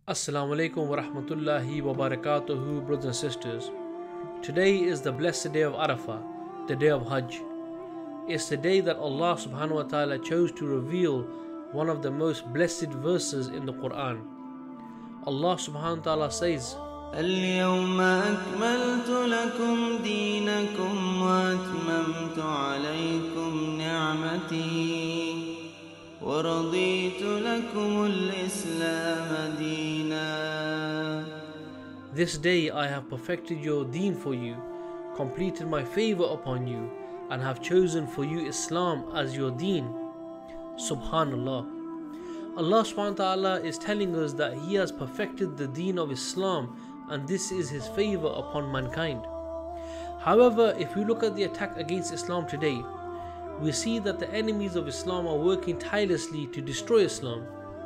Assalamu alaikum wa rahmatullahi wa barakatuhu, brothers and sisters. Today is the blessed day of Arafah, the day of Hajj. It's the day that Allah subhanahu wa ta'ala chose to reveal one of the most blessed verses in the Quran. Allah subhanahu wa ta'ala says, اليوم أكملت لكم دينكم وأتممت عليكم نعمتي ورضيت لكم الإسلام دينا. This day I have perfected your deen for you, completed my favor upon you, and have chosen for you Islam as your deen. Subhanallah. Allah subhanahu wa ta'ala is telling us that He has perfected the deen of Islam, and this is His favor upon mankind. However, if we look at the attack against Islam today, we see that the enemies of Islam are working tirelessly to destroy Islam,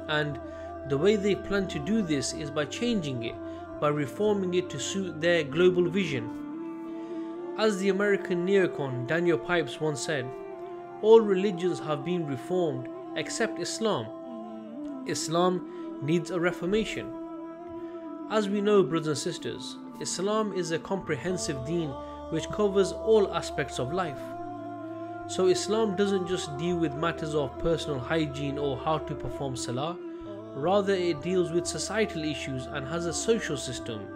and the way they plan to do this is by changing it, by reforming it to suit their global vision. As the American neocon Daniel Pipes once said, all religions have been reformed except Islam. Islam needs a reformation. As we know, brothers and sisters, Islam is a comprehensive deen which covers all aspects of life. So Islam doesn't just deal with matters of personal hygiene or how to perform salah, rather it deals with societal issues and has a social system,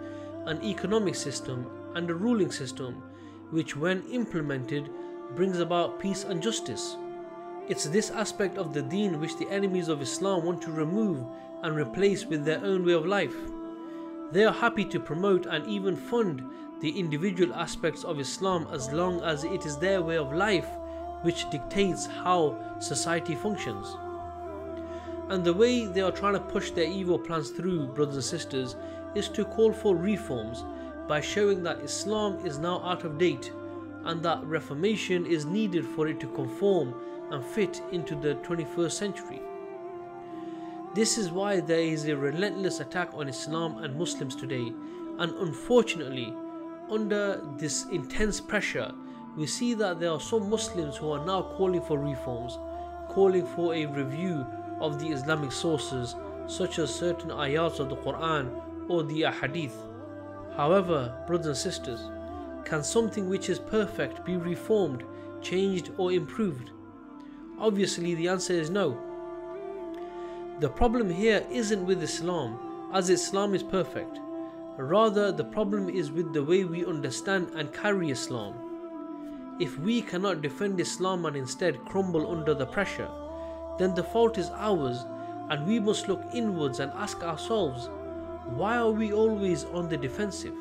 an economic system and a ruling system which when implemented brings about peace and justice. It's this aspect of the deen which the enemies of Islam want to remove and replace with their own way of life. They are happy to promote and even fund the individual aspects of Islam as long as it is their way of life which dictates how society functions. And the way they are trying to push their evil plans through, brothers and sisters, is to call for reforms by showing that Islam is now out of date and that reformation is needed for it to conform and fit into the 21st century. This is why there is a relentless attack on Islam and Muslims today, and unfortunately, under this intense pressure, we see that there are some Muslims who are now calling for reforms, calling for a review of the Islamic sources such as certain ayats of the Quran or the Ahadith. However, brothers and sisters, can something which is perfect be reformed, changed or improved? Obviously the answer is no. The problem here isn't with Islam, as Islam is perfect. Rather, the problem is with the way we understand and carry Islam. If we cannot defend Islam and instead crumble under the pressure, then the fault is ours, and we must look inwards and ask ourselves, why are we always on the defensive?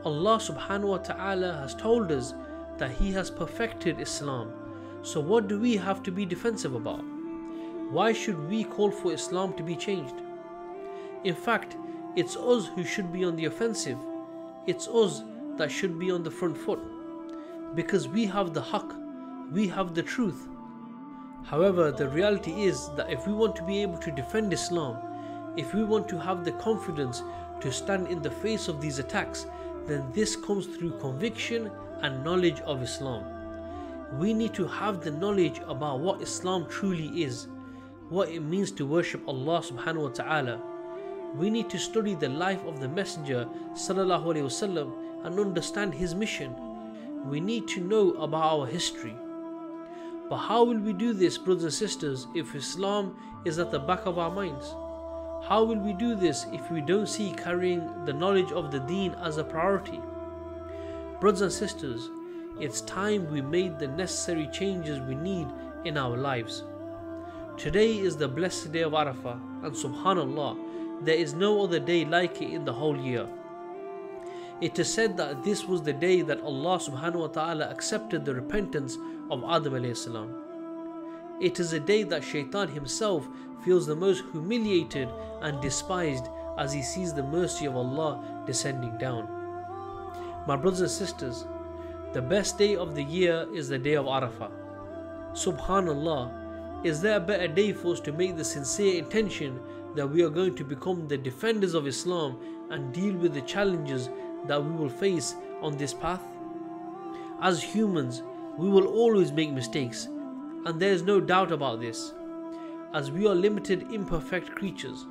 Allah subhanahu wa ta'ala has told us that He has perfected Islam, so what do we have to be defensive about? Why should we call for Islam to be changed? In fact, it's us who should be on the offensive. It's us that should be on the front foot, because we have the haqq, we have the truth. However, the reality is that if we want to be able to defend Islam, if we want to have the confidence to stand in the face of these attacks, then this comes through conviction and knowledge of Islam. We need to have the knowledge about what Islam truly is, what it means to worship Allah subhanahu wa ta'ala. We need to study the life of the Messenger sallallahu alaihi wasallam and understand his mission. We need to know about our history. But how will we do this, brothers and sisters, if Islam is at the back of our minds? How will we do this if we don't see carrying the knowledge of the deen as a priority? Brothers and sisters, it's time we made the necessary changes we need in our lives. Today is the blessed day of Arafah, and subhanallah, there is no other day like it in the whole year. It is said that this was the day that Allah subhanahu wa ta'ala accepted the repentance of Adam alayhi salam. It is a day that Shaitan himself feels the most humiliated and despised as he sees the mercy of Allah descending down. My brothers and sisters, the best day of the year is the day of Arafah. Subhanallah, is there a better day for us to make the sincere intention that we are going to become the defenders of Islam and deal with the challenges that we will face on this path? As humans, we will always make mistakes, and there is no doubt about this, as we are limited, imperfect creatures.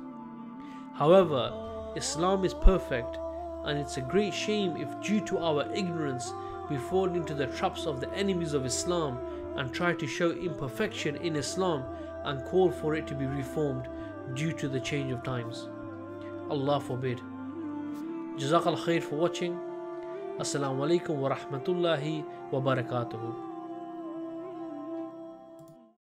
However, Islam is perfect, and it's a great shame if due to our ignorance we fall into the traps of the enemies of Islam and try to show imperfection in Islam and call for it to be reformed due to the change of times. Allah forbid. Jazakallah khair for watching. Assalamu alaikum wa rahmatullahi wa barakatuhu.